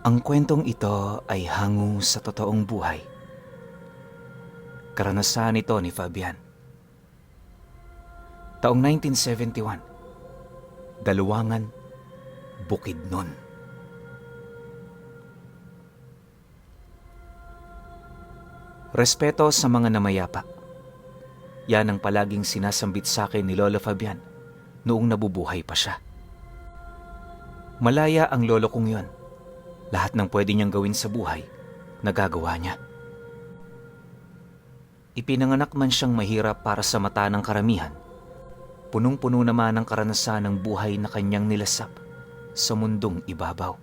Ang kwentong ito ay hango sa totoong buhay. Karanasan ito ni Fabian. Taong 1971, Daluwangan, Bukidnon. Respeto sa mga namayapa. Yan ang palaging sinasambit sa akin ni Lolo Fabian noong nabubuhay pa siya. Malaya ang lolo kong yon. Lahat ng pwede niyang gawin sa buhay, nagagawa niya. Ipinanganak man siyang mahirap para sa mata ng karamihan, punong-puno naman ang karanasan ng buhay na kanyang nilasap sa mundong ibabaw.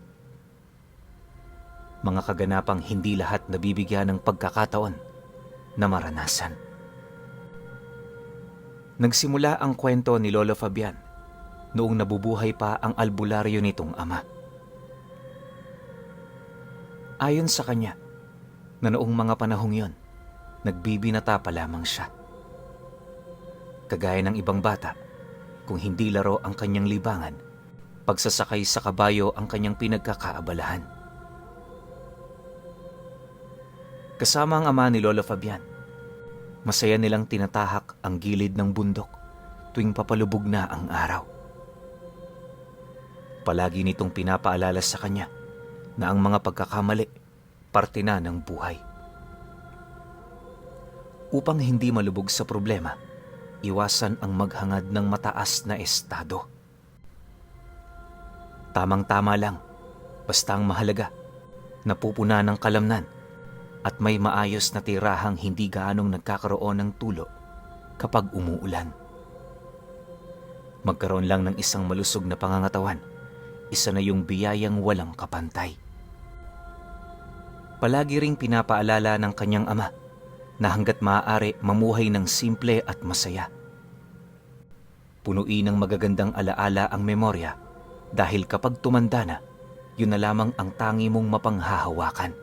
Mga kaganapang hindi lahat nabibigyan ng pagkakataon na maranasan. Nagsimula ang kwento ni Lolo Fabian noong nabubuhay pa ang albularyo nitong ama. Ayon sa kanya, na noong mga panahong yon, nagbibinata pa lamang siya. Kagaya ng ibang bata, kung hindi laro ang kanyang libangan, pagsasakay sa kabayo ang kanyang pinagkakaabalahan. Kasama ang ama ni Lolo Fabian, masaya nilang tinatahak ang gilid ng bundok tuwing papalubog na ang araw. Palagi nitong pinapaalala sa kanya na ang mga pagkakamali, parte na ng buhay. Upang hindi malubog sa problema, iwasan ang maghangad ng mataas na estado. Tamang-tama lang, basta ang mahalaga, napupuna ng kalamnan at may maayos na tirahang hindi gaanong nagkakaroon ng tulo kapag umuulan. Magkaroon lang ng isang malusog na pangangatawan, isa na yung biyayang walang kapantay. Palagi ring pinapaalala ng kanyang ama na hanggat maaari mamuhay ng simple at masaya. Punuin ng magagandang alaala ang memorya dahil kapag tumanda na, yun na lamang ang tangi mong mapanghahawakan.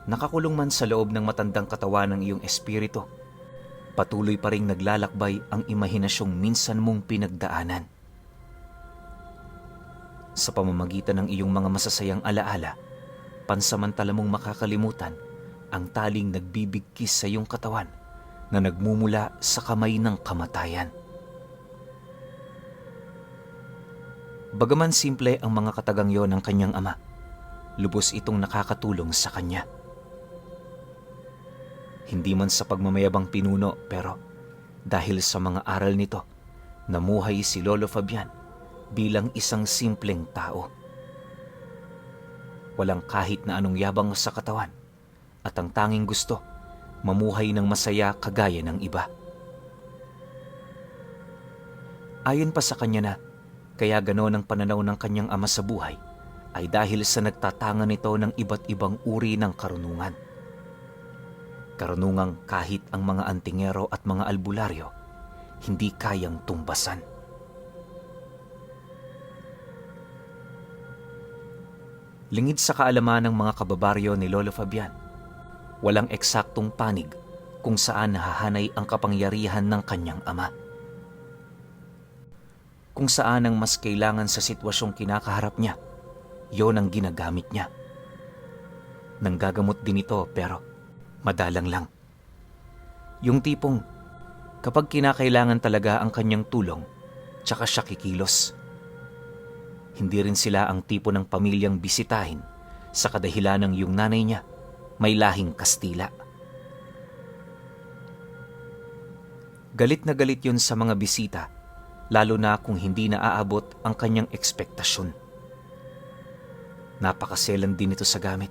Nakakulong man sa loob ng matandang katawan ng iyong espiritu, patuloy pa ring naglalakbay ang imahinasyong minsan mong pinagdaanan. Sa pamamagitan ng iyong mga masasayang alaala, pansamantala mong makakalimutan ang taling nagbibigkis sa iyong katawan na nagmumula sa kamay ng kamatayan. Bagaman simple ang mga katagang yon ng kanyang ama, lubos itong nakakatulong sa kanya. Hindi man sa pagmamayabang pinuno, pero dahil sa mga aral nito, namuhay si Lolo Fabian bilang isang simpleng tao. Walang kahit na anong yabang sa katawan at ang tanging gusto, mamuhay ng masaya kagaya ng iba. Ayon pa sa kanya na, kaya ganoon ang pananaw ng kanyang ama sa buhay ay dahil sa nagtatangan nito ng iba't ibang uri ng karunungan. Karunungang kahit ang mga antingero at mga albularyo hindi kayang tumbasan. Lingid sa kaalaman ng mga kababaryo ni Lolo Fabian, walang eksaktong panig kung saan nahahanay ang kapangyarihan ng kanyang ama. Kung saan ang mas kailangan sa sitwasyong kinakaharap niya, yon ang ginagamit niya. Nanggagamot din ito pero madalang lang. Yung tipong kapag kinakailangan talaga ang kanyang tulong, tsaka siya kikilos. Hindi rin sila ang tipo ng pamilyang bisitahin sa kadahilanang yung nanay niya may lahing Kastila. Galit na galit yun sa mga bisita, lalo na kung hindi naaabot ang kanyang ekspektasyon. Napakaselan din ito sa gamit,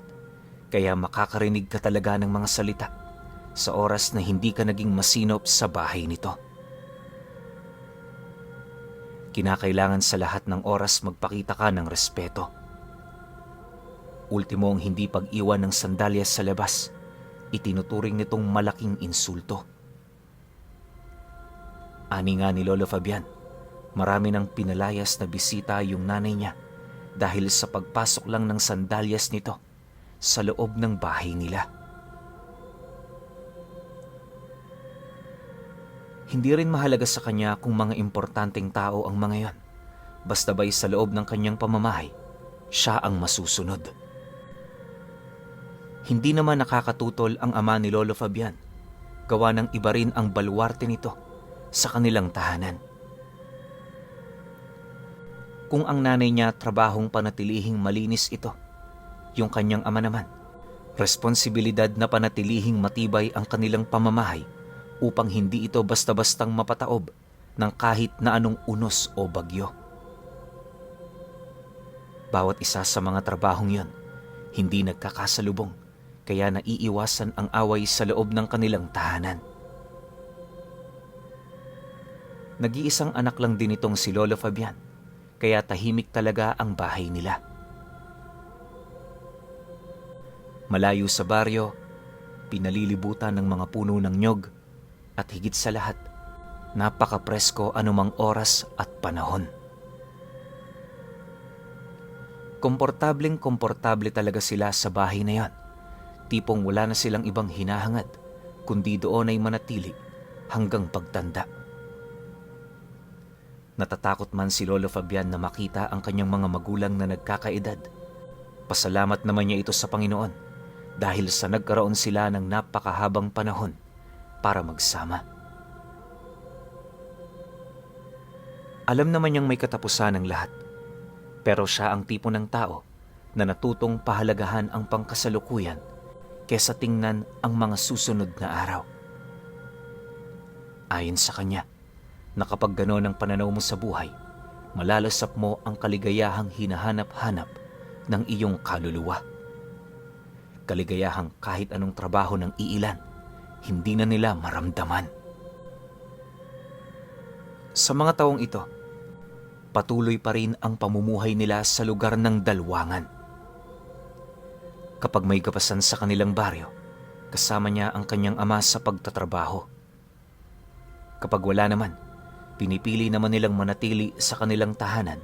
kaya makakarinig ka talaga ng mga salita sa oras na hindi ka naging masinop sa bahay nito. Kinakailangan sa lahat ng oras magpakita ka ng respeto. Ultimo ang hindi pag-iwan ng sandalyas sa labas, itinuturing nitong malaking insulto. Ani nga ni Lolo Fabian, marami ng pinalayas na bisita yung nanay niya dahil sa pagpasok lang ng sandalyas nito sa loob ng bahay nila. Hindi rin mahalaga sa kanya kung mga importanteng tao ang mga yon, basta ba'y sa loob ng kanyang pamamahay, siya ang masusunod. Hindi naman nakakatutol ang ama ni Lolo Fabian, gawa ng iba rin ang baluarte nito sa kanilang tahanan. Kung ang nanay niya trabahong panatilihing malinis ito, yung kanyang ama naman, responsibilidad na panatilihing matibay ang kanilang pamamahay upang hindi ito basta-bastang mapataob ng kahit na anong unos o bagyo. Bawat isa sa mga trabahong yon, hindi nagkakasalubong, kaya naiiwasan ang away sa loob ng kanilang tahanan. Nag-iisang anak lang din itong si Lolo Fabian, kaya tahimik talaga ang bahay nila. Malayo sa baryo, pinalilibutan ng mga puno ng nyog, at higit sa lahat, napaka-presko anumang oras at panahon. Komportableng-komportable talaga sila sa bahay na yon. Tipong wala na silang ibang hinahangad, kundi doon ay manatili hanggang pagtanda. Natatakot man si Lolo Fabian na makita ang kanyang mga magulang na nagkakaedad. Pasalamat naman niya ito sa Panginoon dahil sa nagkaroon sila ng napakahabang panahon para magsama. Alam naman niyang may katapusan ang lahat, pero siya ang tipo ng tao na natutong pahalagahan ang pangkasalukuyan kesa tingnan ang mga susunod na araw. Ayon sa kanya, na kapag gano'n ang pananaw mo sa buhay, malalasap mo ang kaligayahang hinahanap-hanap ng iyong kaluluwa. Kaligayahang kahit anong trabaho ng iilan, hindi na nila maramdaman. Sa mga taong ito, patuloy pa rin ang pamumuhay nila sa lugar ng dalwangan. Kapag may gapasan sa kanilang baryo, kasama niya ang kanyang ama sa pagtatrabaho. Kapag wala naman, pinipili naman nilang manatili sa kanilang tahanan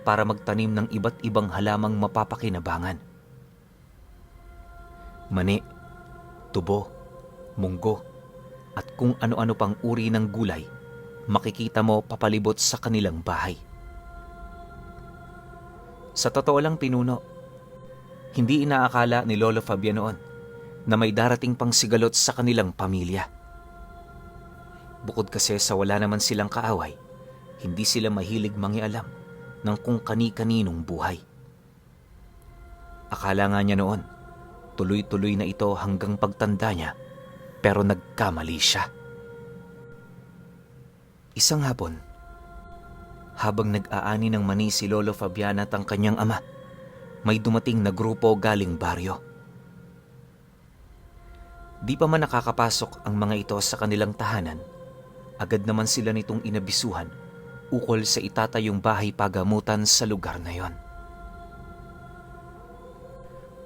para magtanim ng iba't ibang halamang mapapakinabangan. Mani, tubo, munggo, at kung ano-ano pang uri ng gulay, makikita mo papalibot sa kanilang bahay. Sa totoo lang pinuno, hindi inaakala ni Lolo Fabian noon na may darating pang sigalot sa kanilang pamilya. Bukod kasi sa wala naman silang kaaway, hindi sila mahilig mangialam ng kung kani-kaninong buhay. Akala nga niya noon, tuloy-tuloy na ito hanggang pagtanda niya, pero nagkamali siya. Isang hapon, habang nag-aani ng mani si Lolo Fabian at ang kanyang ama, may dumating na grupo galing baryo. Di pa man nakakapasok ang mga ito sa kanilang tahanan, agad naman sila nitong inabisuhan ukol sa itatayong bahay pagamutan sa lugar na yon.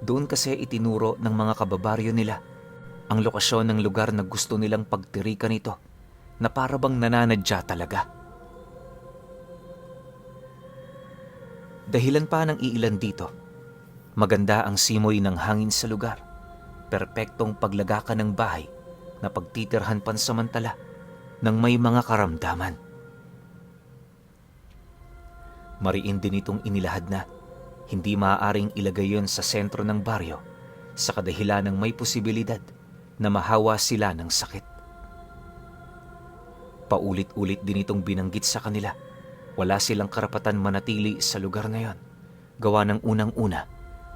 Doon kasi itinuro ng mga kababaryo nila ang lokasyon ng lugar na gusto nilang pagtirikan ito na para bang nananadya talaga. Dahilan pa ng iilan dito, maganda ang simoy ng hangin sa lugar, perpektong paglagakan ng bahay na pagtitirhan pansamantala ng may mga karamdaman. Mariin din itong inilahad na hindi maaaring ilagay yon sa sentro ng baryo sa kadahilan ng may posibilidad na mahawa sila ng sakit. Paulit-ulit din itong binanggit sa kanila, wala silang karapatan manatili sa lugar na yon, gawa ng unang-una,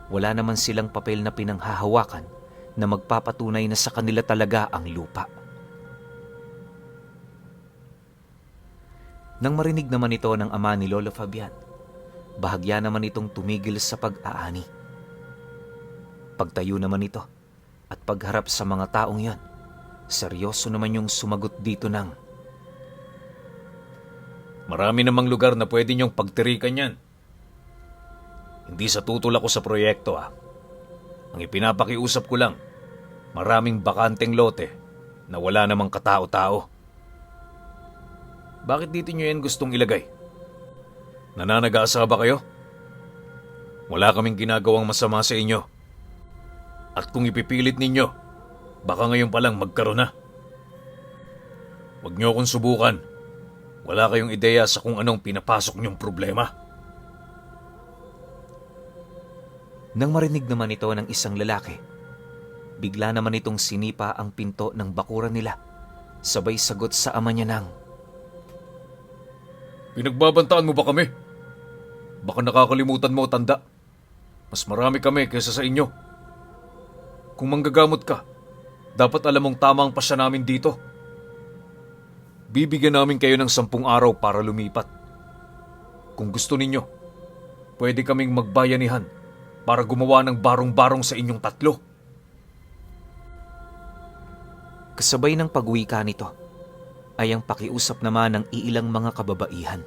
wala naman silang papel na pinanghahawakan na magpapatunay na sa kanila talaga ang lupa. Nang marinig naman ito ng ama ni Lolo Fabian, bahagya naman itong tumigil sa pag-aani. Pagtayo naman ito at pagharap sa mga taong yon, seryoso naman yung sumagot dito ng, "Marami namang lugar na pwede niyong pagtirikan yan. Hindi sa tutol ako sa proyekto Ang ipinapakiusap ko lang, maraming bakanteng lote na wala namang katao-tao. Bakit dito niyo yan gustong ilagay? Nananag-aasa ba kayo? Wala kaming ginagawang masama sa inyo. At kung ipipilit ninyo, baka ngayon pa lang magkaroon na. Huwag niyo akong subukan. Wala kayong ideya sa kung anong pinapasok niyong problema? Nang marinig naman ito ng isang lalaki, bigla naman itong sinipa ang pinto ng bakuran nila. Sabay sagot sa ama niya ng, Pinagbabantaan mo ba kami? Baka nakakalimutan mo, tanda. Mas marami kami kaysa sa inyo. Kung manggagamot ka, dapat alam mong tama ang pasya namin dito. Bibigyan namin kayo ng 10 araw para lumipat. Kung gusto ninyo, pwede kaming magbayanihan para gumawa ng barong-barong sa inyong 3. Kasabay ng pag-uwi ka nito, ay ang pakiusap naman ng iilang mga kababaihan.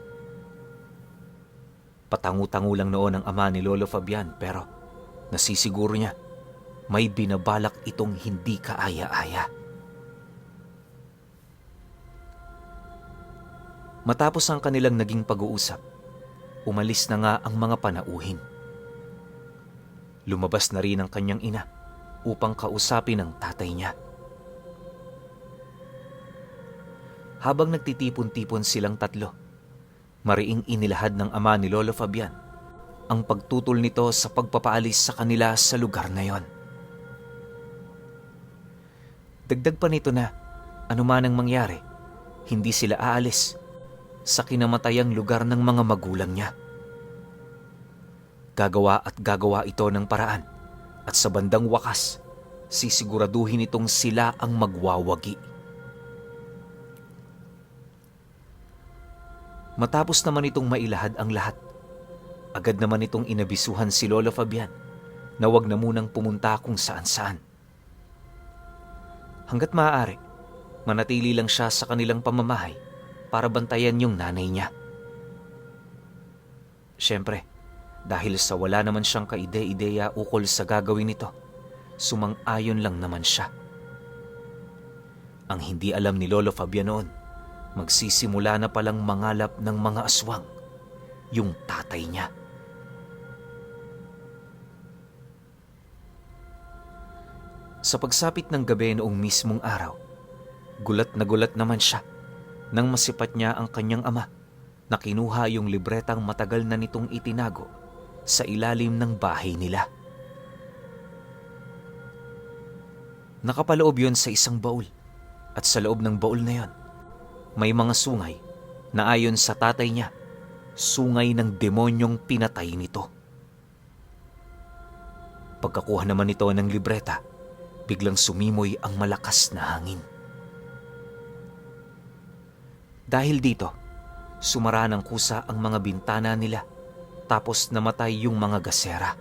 Patangu-tangu lang noon ang ama ni Lolo Fabian pero nasisiguro niya may binabalak itong hindi kaaya-aya. Matapos ang kanilang naging pag-uusap, umalis na nga ang mga panauhin. Lumabas na rin ang kanyang ina upang kausapin ang tatay niya. Habang nagtitipon-tipon silang 3, mariing inilahad ng ama ni Lolo Fabian ang pagtutol nito sa pagpapaalis sa kanila sa lugar na yon. Dagdag pa nito na anuman ang mangyari, hindi sila aalis sa kinamatayang lugar ng mga magulang niya. Gagawa at gagawa ito ng paraan at sa bandang wakas, sisiguraduhin itong sila ang magwawagi. Matapos naman itong mailahad ang lahat, agad naman itong inabisuhan si Lolo Fabian na wag na munang pumunta kung saan-saan. Hanggat maaari, manatili lang siya sa kanilang pamamahay para bantayan yung nanay niya. Siyempre, dahil sa wala naman siyang kaide-ideya ukol sa gagawin nito, sumang-ayon lang naman siya. Ang hindi alam ni Lolo Fabian noon, magsisimula na palang mangalap ng mga aswang yung tatay niya. Sa pagsapit ng gabi noong mismong araw, gulat na gulat naman siya nang masipat niya ang kanyang ama na kinuha yung libretang matagal na nitong itinago sa ilalim ng bahay nila. Nakapaloob yon sa isang baul at sa loob ng baul na yon, may mga sungay na ayon sa tatay niya, sungay ng demonyong pinatay nito. Pagkakuha naman nito ng libreta, biglang sumimoy ang malakas na hangin. Dahil dito, sumara ng kusa ang mga bintana nila tapos namatay yung mga gasera.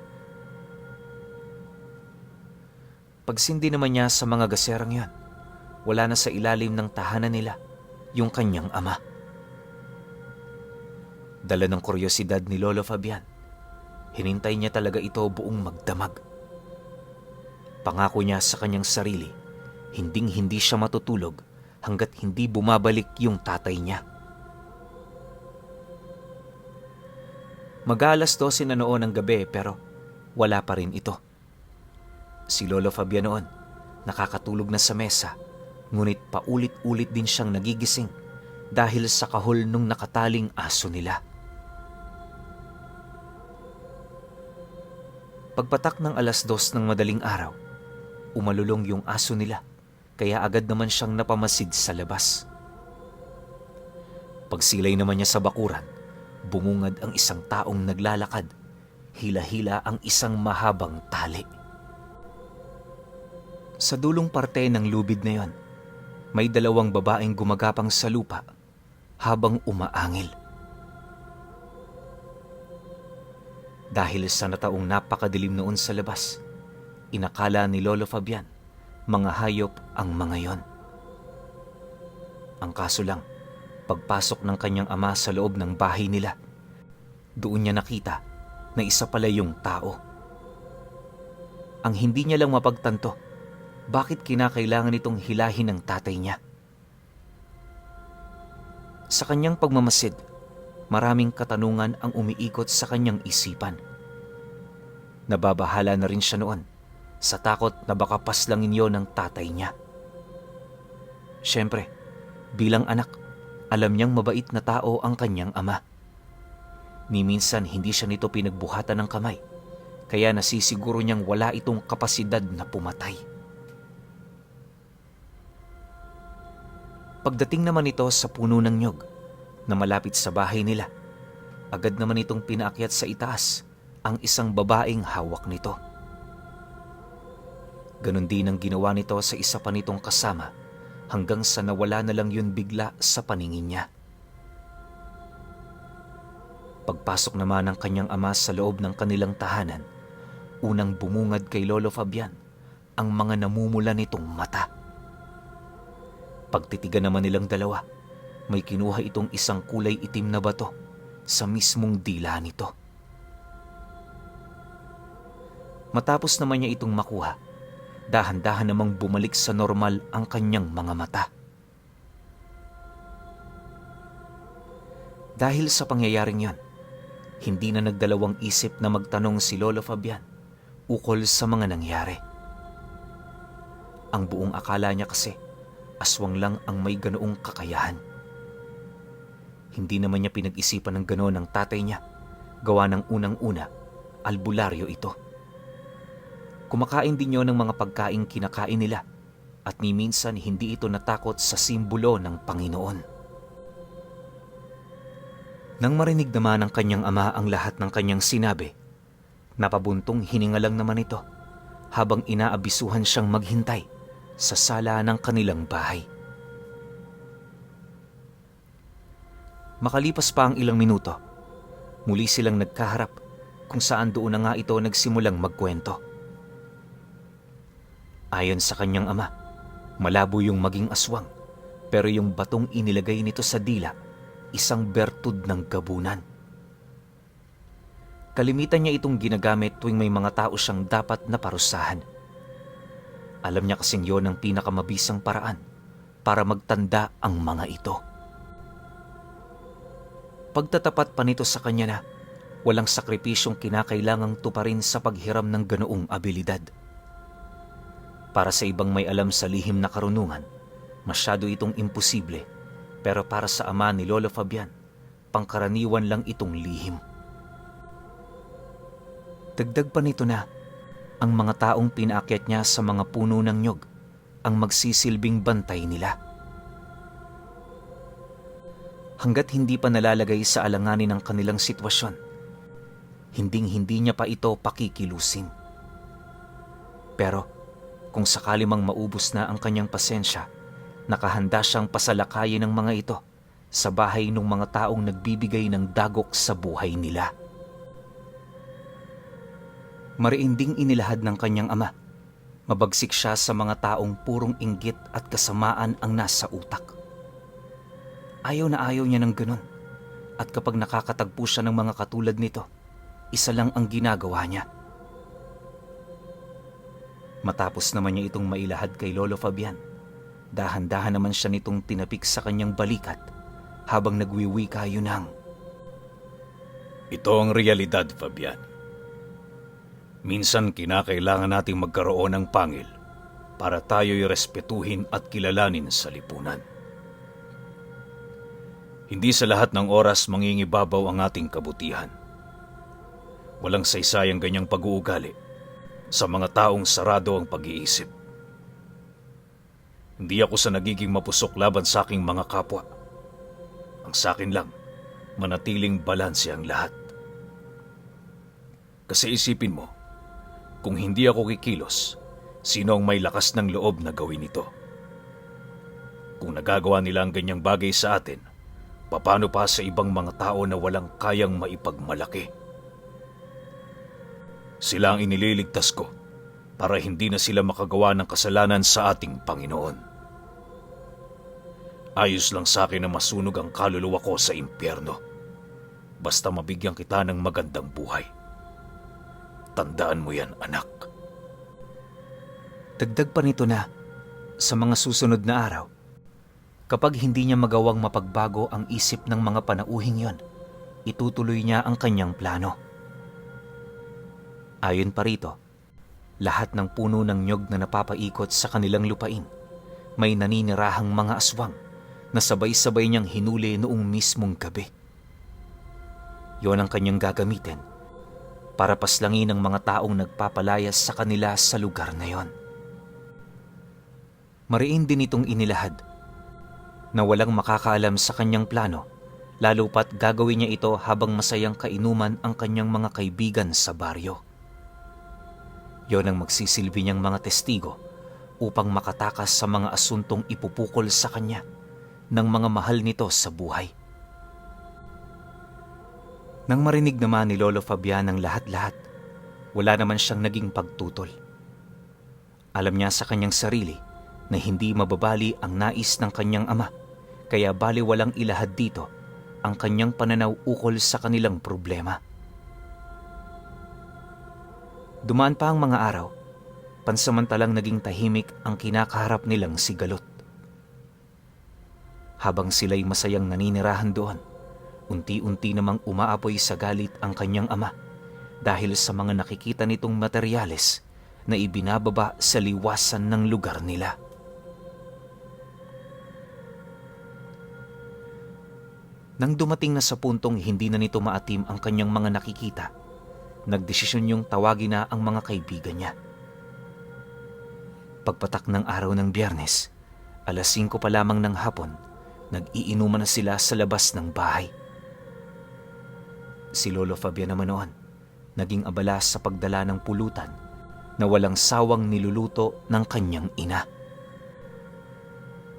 Pagsindi naman niya sa mga gaserang yan, wala na sa ilalim ng tahanan nila yung kanyang ama. Dala ng kuryosidad ni Lolo Fabian, hinintay niya talaga ito buong magdamag. Pangako niya sa kanyang sarili, hinding-hindi siya matutulog hanggat hindi bumabalik yung tatay niya. Mag-alas 12 na noon ang gabi pero wala pa rin ito. Si Lolo Fabian noon, nakakatulog na sa mesa, ngunit paulit-ulit din siyang nagigising dahil sa kahol nung nakataling aso nila. Pagpatak ng alas 2 ng madaling araw, umalulong yung aso nila kaya agad naman siyang napamasid sa labas. Pagsilay naman niya sa bakuran, bumungad ang isang taong naglalakad, hila-hila ang isang mahabang tali. Sa dulong parte ng lubid na yon, may 2 babaeng gumagapang sa lupa habang umaangil. Dahil sa nataong napakadilim noon sa labas, inakala ni Lolo Fabian mga hayop ang mga yon. Ang kaso lang, pagpasok ng kanyang ama sa loob ng bahay nila, doon niya nakita na isa pala yung tao. Ang hindi niya lang mapagtanto, bakit kinakailangan itong hilahin ng tatay niya? Sa kanyang pagmamasid, maraming katanungan ang umiikot sa kanyang isipan. Nababahala na rin siya noon sa takot na baka paslangin yon ng tatay niya. Siyempre, bilang anak, Alam niyang mabait na tao ang kanyang ama. Ni minsan hindi siya nito pinagbuhatan ng kamay, kaya nasisiguro niyang wala itong kapasidad na pumatay. Pagdating naman ito sa puno ng nyog na malapit sa bahay nila, agad naman itong pinaakyat sa itaas ang isang babaeng hawak nito. Ganon din ang ginawa nito sa isa pa nitong kasama hanggang sa nawala na lang yun bigla sa paningin niya. Pagpasok naman ng kanyang ama sa loob ng kanilang tahanan, unang bumungad kay Lolo Fabian ang mga namumula nitong mata. Pagtitigan naman nilang dalawa, may kinuha itong isang kulay itim na bato sa mismong dila nito. Matapos naman niya itong makuha, dahan-dahan namang bumalik sa normal ang kanyang mga mata. Dahil sa pangyayaring yon, hindi na nagdalawang isip na magtanong si Lolo Fabian ukol sa mga nangyari. Ang buong akala niya kasi, aswang lang ang may ganoong kakayahan. Hindi naman niya pinag-isipan ng ganoon ng tatay niya, gawa ng unang-una, albularyo ito. Kumakain din yun ng mga pagkaing kinakain nila at ni minsan hindi ito natakot sa simbolo ng Panginoon. Nang marinig naman ng kanyang ama ang lahat ng kanyang sinabi, napabuntong hininga lang naman ito habang inaabisuhan siyang maghintay sa sala ng kanilang bahay. Makalipas pa ang ilang minuto, muli silang nagkaharap kung saan doon na nga ito nagsimulang magkwento. Ayon sa kanyang ama, malabo yung maging aswang, pero yung batong inilagay nito sa dila, isang bertud ng gabunan. Kalimitan niya itong ginagamit tuwing may mga tao siyang dapat na parusahan. Alam niya kasing yon ang pinakamabisang paraan para magtanda ang mga ito. Pagtatapat pa nito sa kanya na walang sakripisyong kinakailangang tuparin sa paghiram ng ganoong abilidad. Para sa ibang may alam sa lihim na karunungan, masyado itong imposible, pero para sa ama ni Lolo Fabian, pangkaraniwan lang itong lihim. Dagdag pa nito na, ang mga taong pinaakyat niya sa mga puno ng nyog ang magsisilbing bantay nila. Hanggat hindi pa nalalagay sa alanganin ng kanilang sitwasyon, hinding-hindi niya pa ito pakikilusin. Pero kung sakali mang maubos na ang kanyang pasensya, nakahanda siyang pasalakayin ng mga ito sa bahay ng mga taong nagbibigay ng dagok sa buhay nila. Mariinding inilahad ng kanyang ama. Mabagsik siya sa mga taong purong inggit at kasamaan ang nasa utak. Ayaw na ayaw niya ng ganun. At kapag nakakatagpo siya ng mga katulad nito, isa lang ang ginagawa niya. Matapos naman niya itong mailahad kay Lolo Fabian, dahan-dahan naman siya nitong tinapik sa kanyang balikat habang nagwiwika yun ng, Ito ang realidad, Fabian. Minsan kinakailangan nating magkaroon ng pangil para tayo'y respetuhin at kilalanin sa lipunan. Hindi sa lahat ng oras mangingibabaw ang ating kabutihan. Walang saysayang ganyang pag-uugali sa mga taong sarado ang pag-iisip. Hindi ako sa nagiging mapusok laban sa aking mga kapwa. Ang sa akin lang, manatiling balanse ang lahat. Kasi isipin mo, kung hindi ako kikilos, sino ang may lakas ng loob na gawin ito? Kung nagagawa nila ang ganyang bagay sa atin, paano pa sa ibang mga tao na walang kayang maipagmalaki? Sila ang inililigtas ko para hindi na sila makagawa ng kasalanan sa ating Panginoon. Ayos lang sa akin na masunog ang kaluluwa ko sa impyerno, basta mabigyan kita ng magandang buhay. Tandaan mo yan, anak. Dagdag pa nito na, sa mga susunod na araw, kapag hindi niya magawang mapagbago ang isip ng mga panauhing yon, itutuloy niya ang kanyang plano. Ayon pa rito, lahat ng puno ng nyog na napapaikot sa kanilang lupain, may naninirahang mga aswang na sabay-sabay niyang hinuli noong mismong gabi. Yon ang kanyang gagamitin para paslangin ang mga taong nagpapalayas sa kanila sa lugar na yon. Mariin din itong inilahad na walang makakaalam sa kanyang plano, lalo pat gagawin niya ito habang masayang kainuman ang kanyang mga kaibigan sa baryo. Yon ang magsisilbi niyang mga testigo upang makatakas sa mga asuntong ipupukol sa kanya ng mga mahal nito sa buhay. Nang marinig naman ni Lolo Fabian ang lahat-lahat, wala naman siyang naging pagtutol. Alam niya sa kanyang sarili na hindi mababali ang nais ng kanyang ama, kaya baliwalang ilahad dito ang kanyang pananaw ukol sa kanilang problema. Dumaan pa ang mga araw, pansamantalang naging tahimik ang kinakaharap nilang si Galot. Habang sila'y masayang naninirahan doon, unti-unti namang umaapoy sa galit ang kanyang ama dahil sa mga nakikita nitong materyales na ibinababa sa liwasan ng lugar nila. Nang dumating na sa puntong hindi na nito maatim ang kanyang mga nakikita, nagdesisyon niyong tawagin na ang mga kaibigan niya. Pagpatak ng araw ng Biyernes, 5:00 pa lamang ng hapon, nag-iinuman na sila sa labas ng bahay. Si Lolo Fabian naman noon, naging abala sa pagdala ng pulutan na walang sawang niluluto ng kanyang ina.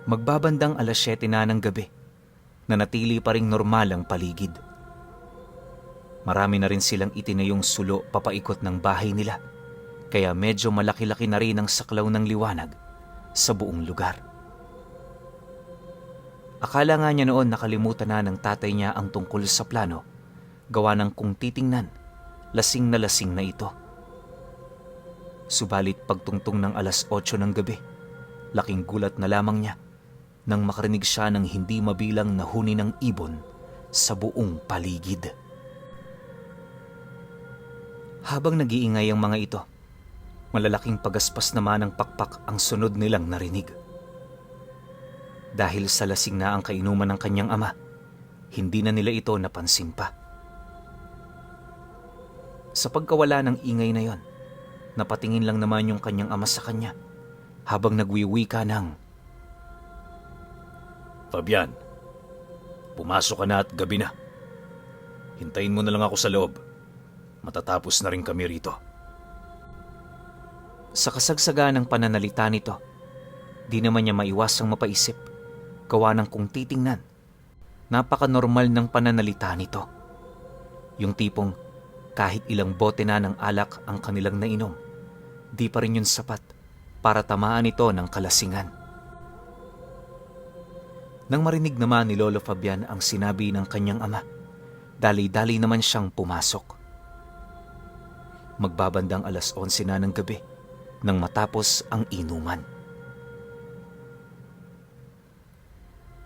Magbabandang 7:00 na ng gabi, nanatili pa ring normal ang paligid. Marami na rin silang itinayong sulo papaikot ng bahay nila, kaya medyo malaki-laki na rin ang saklaw ng liwanag sa buong lugar. Akala nga niya noon nakalimutan na ng tatay niya ang tungkol sa plano, gawa ng kung titingnan, lasing na ito. Subalit pagtungtong ng 8:00 ng gabi, laking gulat na lamang niya nang makarinig siya ng hindi mabilang na huni ng ibon sa buong paligid. Habang nag-iingay ang mga ito, malalaking pagaspas naman ng pakpak ang sunod nilang narinig. Dahil sa lasing na ang kainuman ng kanyang ama, hindi na nila ito napansin pa. Sa pagkawala ng ingay na yon, napatingin lang naman yung kanyang ama sa kanya habang nagwiwika ng, Fabian, pumasok ka na at gabi na. Hintayin mo na lang ako sa loob. Matatapos na rin kami rito. Sa kasagsaga ng pananalita nito, di naman niya maiwasang mapaisip, gawa ng kung titingnan, napaka-normal ng pananalita nito. Yung tipong kahit ilang bote na ng alak ang kanilang nainom, di pa rin yun sapat para tamaan ito ng kalasingan. Nang marinig naman ni Lolo Fabian ang sinabi ng kanyang ama, dali-dali naman siyang pumasok. Magbabandang 11:00 na ng gabi nang matapos ang inuman.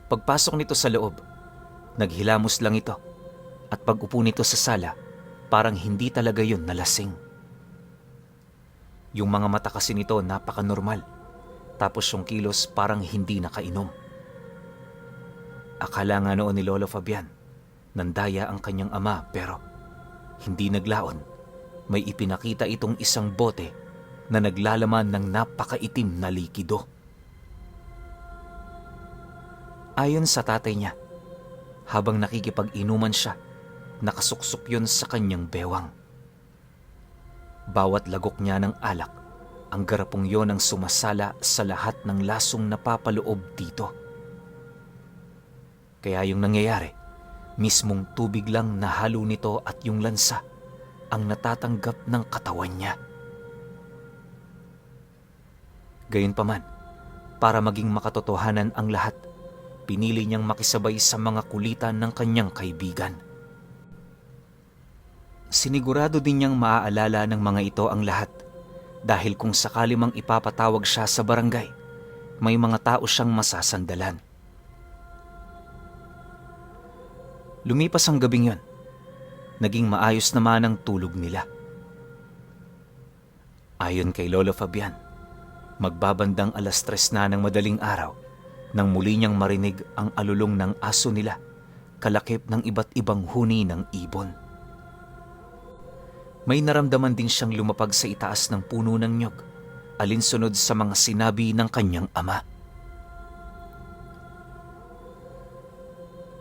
Pagpasok nito sa loob, naghilamos lang ito at pag-upo nito sa sala, parang hindi talaga yun nalasing. Yung mga mata kasi nito napaka-normal, tapos yung kilos parang hindi nakainom. Akala nga noon ni Lolo Fabian, nandaya ang kanyang ama pero hindi naglaon. May ipinakita itong isang bote na naglalaman ng napakaitim na likido. Ayon sa tatay niya, habang nakikipag-inuman siya, nakasuksok yun sa kanyang bewang. Bawat lagok niya ng alak, ang garapong yon ang sumasala sa lahat ng lasong napapaloob dito. Kaya yung nangyayari, mismong tubig lang na halo nito at yung lansa ang natatanggap ng katawan niya. Gayunpaman, para maging makatotohanan ang lahat, pinili niyang makisabay sa mga kulitan ng kanyang kaibigan. Sinigurado din niyang maaalala ng mga ito ang lahat dahil kung sakali mang ipapatawag siya sa barangay, may mga tao siyang masasandalan. Lumipas ang gabing yon, naging maayos naman ang tulog nila. Ayon kay Lolo Fabian, magbabandang 3:00 na ng madaling araw Nang muli niyang marinig ang alulong ng aso nila, kalakip ng iba't ibang huni ng ibon. May naramdaman din siyang lumapag sa itaas ng puno ng nyog, alinsunod sa mga sinabi ng kanyang ama.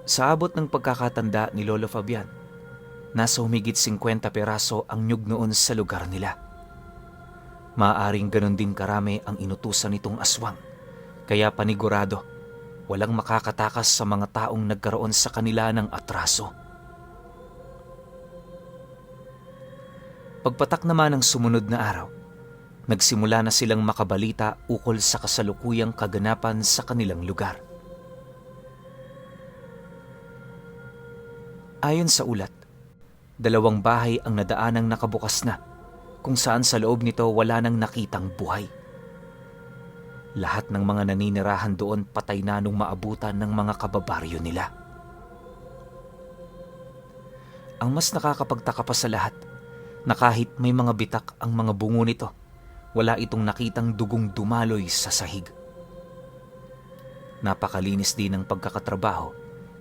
Sa abot ng pagkakatanda ni Lolo Fabian, nasa humigit 50 peraso ang nyug noon sa lugar nila. Maaaring ganon din karami ang inutusan nitong aswang, kaya panigurado, walang makakatakas sa mga taong nagkaroon sa kanila ng atraso. Pagpatak naman ng sumunod na araw, nagsimula na silang makabalita ukol sa kasalukuyang kaganapan sa kanilang lugar. Ayon sa ulat, 2 bahay ang nadaanang nakabukas na, kung saan sa loob nito wala nang nakitang buhay. Lahat ng mga naninirahan doon patay na nung maabutan ng mga kababaryo nila. Ang mas nakakapagtaka pa sa lahat, na kahit may mga bitak ang mga bungo nito, wala itong nakitang dugong dumaloy sa sahig. Napakalinis din ng pagkakatrabaho,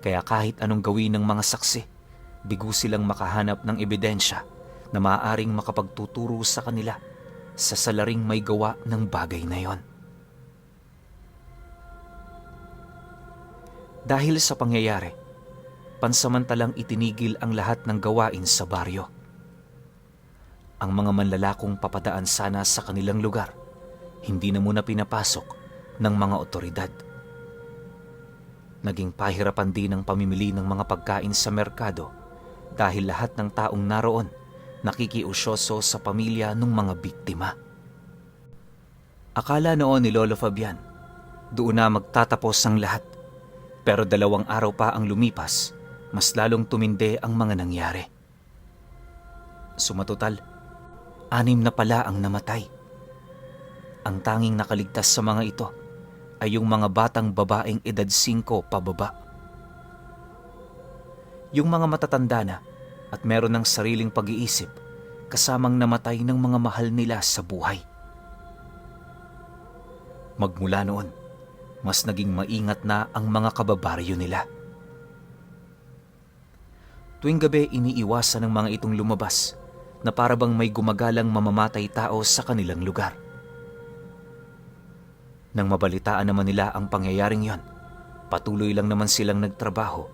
kaya kahit anong gawin ng mga saksi, bigo silang makahanap ng ebidensya na maaaring makapagtuturo sa kanila sa salaring may gawa ng bagay na yon. Dahil sa pangyayari, pansamantalang itinigil ang lahat ng gawain sa baryo. Ang mga manlalakong papadaan sana sa kanilang lugar, hindi na muna pinapasok ng mga otoridad. Naging pahirapan din ang pamimili ng mga pagkain sa merkado dahil lahat ng taong naroon nakikiusyoso sa pamilya ng mga biktima. Akala noon ni Lolo Fabian, doon na magtatapos ang lahat. Pero 2 araw pa ang lumipas, mas lalong tumindi ang mga nangyari. Sumatotal, 6 na pala ang namatay. Ang tanging nakaligtas sa mga ito ay yung mga batang babaeng edad 5 pababa. Yung mga matatanda na at meron ng sariling pag-iisip, kasamang namatay ng mga mahal nila sa buhay. Magmula noon, mas naging maingat na ang mga kababaryo nila. Tuwing gabi iniiwasan ng mga itong lumabas na parabang may gumagalang mamamatay tao sa kanilang lugar. Nang mabalitaan naman nila ang pangyayaring yon, patuloy lang naman silang nagtrabaho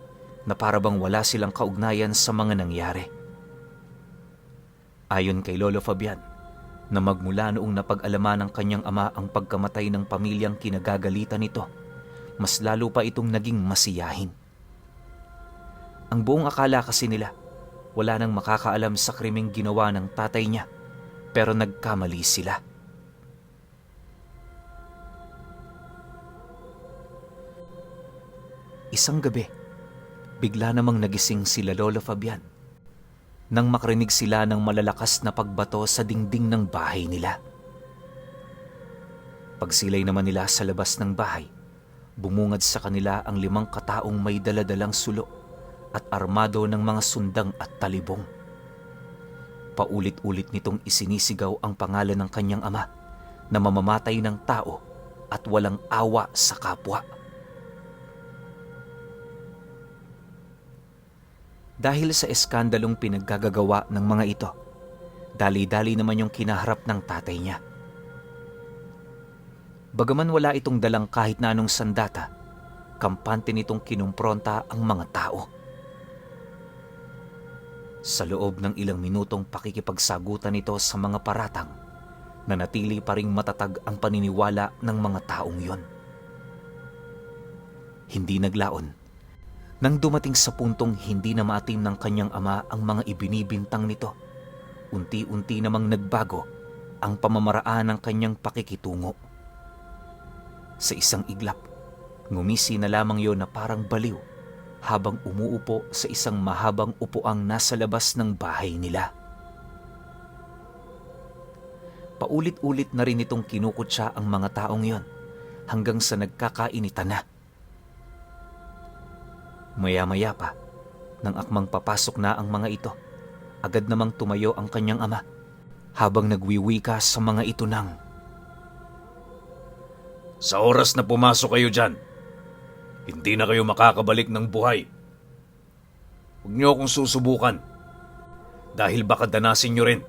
na parabang wala silang kaugnayan sa mga nangyari. Ayon kay Lolo Fabian, na magmula noong napag-alaman ng kanyang ama ang pagkamatay ng pamilyang kinagagalitan nito, mas lalo pa itong naging masiyahin. Ang buong akala kasi nila, wala nang makakaalam sa krimeng ginawa ng tatay niya, pero nagkamali sila. Isang gabi, bigla namang nagising sila Lolo Fabian nang makarinig sila ng malalakas na pagbato sa dingding ng bahay nila. Pagsilay naman nila sa labas ng bahay, bumungad sa kanila ang 5 kataong may daladalang sulo at armado ng mga sundang at talibong. Paulit-ulit nitong isinisigaw ang pangalan ng kanyang ama na mamamatay ng tao at walang awa sa kapwa. Dahil sa eskandalong pinaggagawa ng mga ito, dali-dali naman yung kinaharap ng tatay niya. Bagaman wala itong dalang kahit na anong sandata, kampante nitong kinumpronta ang mga tao. Sa loob ng ilang minutong pakikipagsagutan nito sa mga paratang, nanatili pa ring matatag ang paniniwala ng mga taong yon. Hindi naglaon nang dumating sa puntong hindi na maatim ng kanyang ama ang mga ibinibintang nito. Unti-unti namang nagbago ang pamamaraan ng kanyang pakikitungo. Sa isang iglap, ngumisi na lamang yon na parang baliw habang umuupo sa isang mahabang upuang nasa labas ng bahay nila. Paulit-ulit na rin itong kinukutsa ang mga taong yon hanggang sa nagkakainitan na. Maya-maya pa, nang akmang papasok na ang mga ito, agad namang tumayo ang kanyang ama habang nagwiwika sa mga ito ng, "Sa oras na pumasok kayo dyan, Hindi na kayo makakabalik ng buhay. Huwag niyo akong susubukan. Dahil baka danasin niyo rin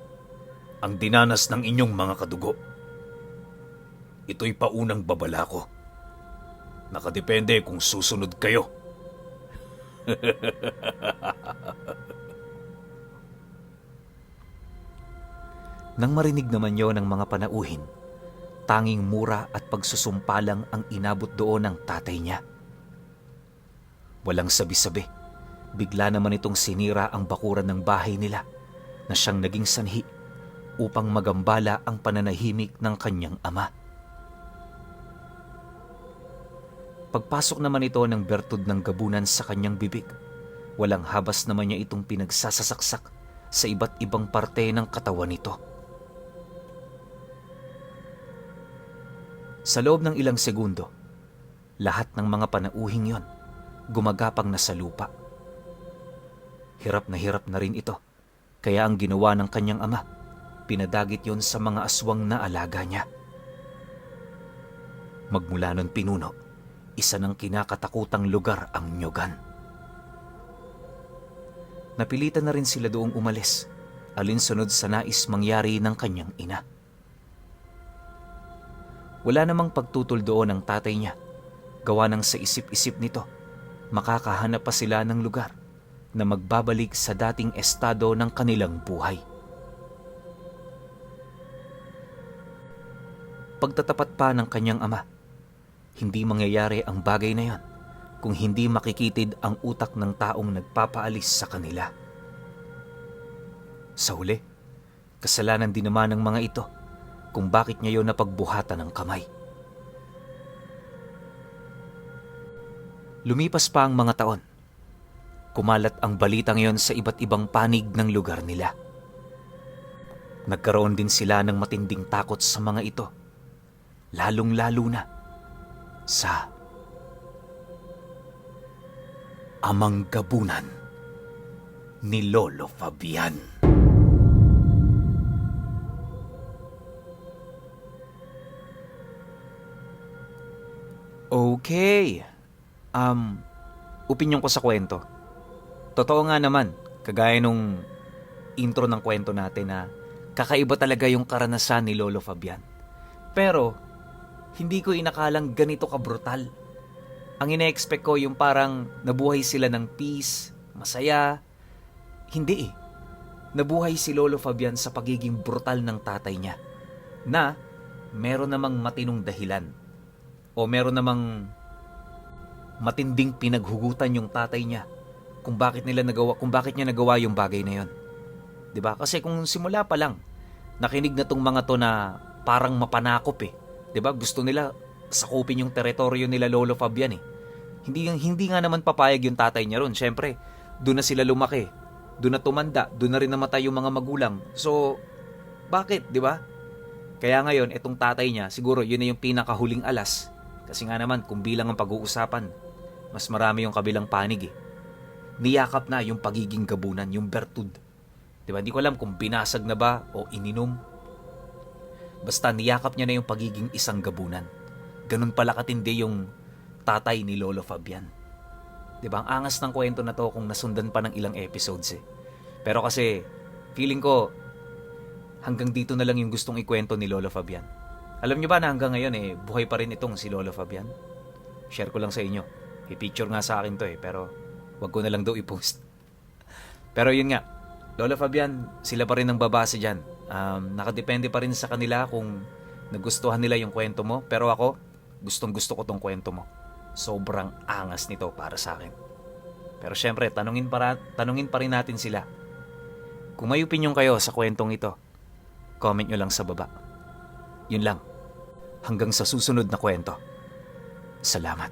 ang dinanas ng inyong mga kadugo. Ito'y paunang babala ko. Nakadepende kung susunod kayo. Nang marinig naman yon ng mga panauhin, tanging mura at pagsusumpalang ang inabot doon ng tatay niya. Walang sabi-sabi, bigla naman itong sinira ang bakuran ng bahay nila na siyang naging sanhi upang magambala ang pananahimik ng kanyang ama. Pagpasok naman ito ng bertud ng gabunan sa kanyang bibig, walang habas naman niya itong pinagsasasaksak sa iba't ibang parte ng katawan nito. Sa loob ng ilang segundo, lahat ng mga panauhing yon gumagapang na sa lupa. Hirap na rin ito, kaya ang ginawa ng kanyang ama, pinadagit yon sa mga aswang na alaga niya. Magmula nun pinuno, isa ng kinakatakutang lugar ang Nyogan. Napilitan na rin sila doong umalis, alinsunod sa nais mangyari ng kanyang ina. Wala namang pagtutol doon ng tatay niya, gawa ng sa isip-isip nito, makakahanap pa sila ng lugar na magbabalik sa dating estado ng kanilang buhay. Pagtatapat pa ng kanyang ama, hindi mangyayari ang bagay na yon kung hindi makikitid ang utak ng taong nagpapaalis sa kanila. Sa huli, kasalanan din naman ng mga ito kung bakit niya yon napagbuhatan ng kamay. Lumipas pa ang mga taon. Kumalat ang balitang yon sa iba't ibang panig ng lugar nila. Nagkaroon din sila ng matinding takot sa mga ito, lalong-lalo na sa amang gabunan ni Lolo Fabian. Okay. Opinyon ko sa kwento. Totoo nga naman, kagaya nung intro ng kwento natin na kakaiba talaga yung karanasan ni Lolo Fabian. Pero, hindi ko inakalang ganito kabrutal. Ang ina-expect ko yung parang nabuhay sila ng peace, masaya. Hindi eh. Nabuhay si Lolo Fabian sa pagiging brutal ng tatay niya na meron namang matinong dahilan o meron namang matinding pinaghugutan yung tatay niya kung bakit niya nagawa yung bagay na yon. 'Di ba? Kasi kung simula pa lang nakinig na tong mga to na parang mapanakop eh. 'Di ba? Gusto nila sakupin yung teritoryo nila Lolo Fabian eh. Hindi nga naman papayag yung tatay niya ron. Syempre, doon na sila lumaki. Doon na tumanda, doon na rin namatay yung mga magulang. So, bakit, 'di ba? Kaya ngayon, itong tatay niya, siguro yun na yung pinakahuling alas. Kasi nga naman, kung bilang ang pag-uusapan, mas marami yung kabilang panig eh. Niyakap na yung pagiging gabunan, yung bertud. Diba? Hindi ko alam kung binasag na ba o ininom. Basta niyakap niya na yung pagiging isang gabunan. Ganun pala katindi yung tatay ni Lolo Fabian. Diba? Ang angas ng kwento na to kung nasundan pa ng ilang episodes eh. Pero kasi, feeling ko, hanggang dito na lang yung gustong ikwento ni Lolo Fabian. Alam niyo ba na hanggang ngayon eh, buhay pa rin itong si Lolo Fabian? Share ko lang sa inyo. I-picture nga sa akin to eh, pero wag ko na lang daw i-post. Pero yun nga, Lolo Fabian, sila pa rin ang babase dyan. Nakadepende pa rin sa kanila kung nagustuhan nila yung kwento mo. Pero ako, gustong gusto ko tong kwento mo. Sobrang angas nito para sa akin. Pero syempre, tanungin pa rin natin sila. Kung may opinion kayo sa kwentong ito, comment nyo lang sa baba. Yun lang. Hanggang sa susunod na kwento. Salamat.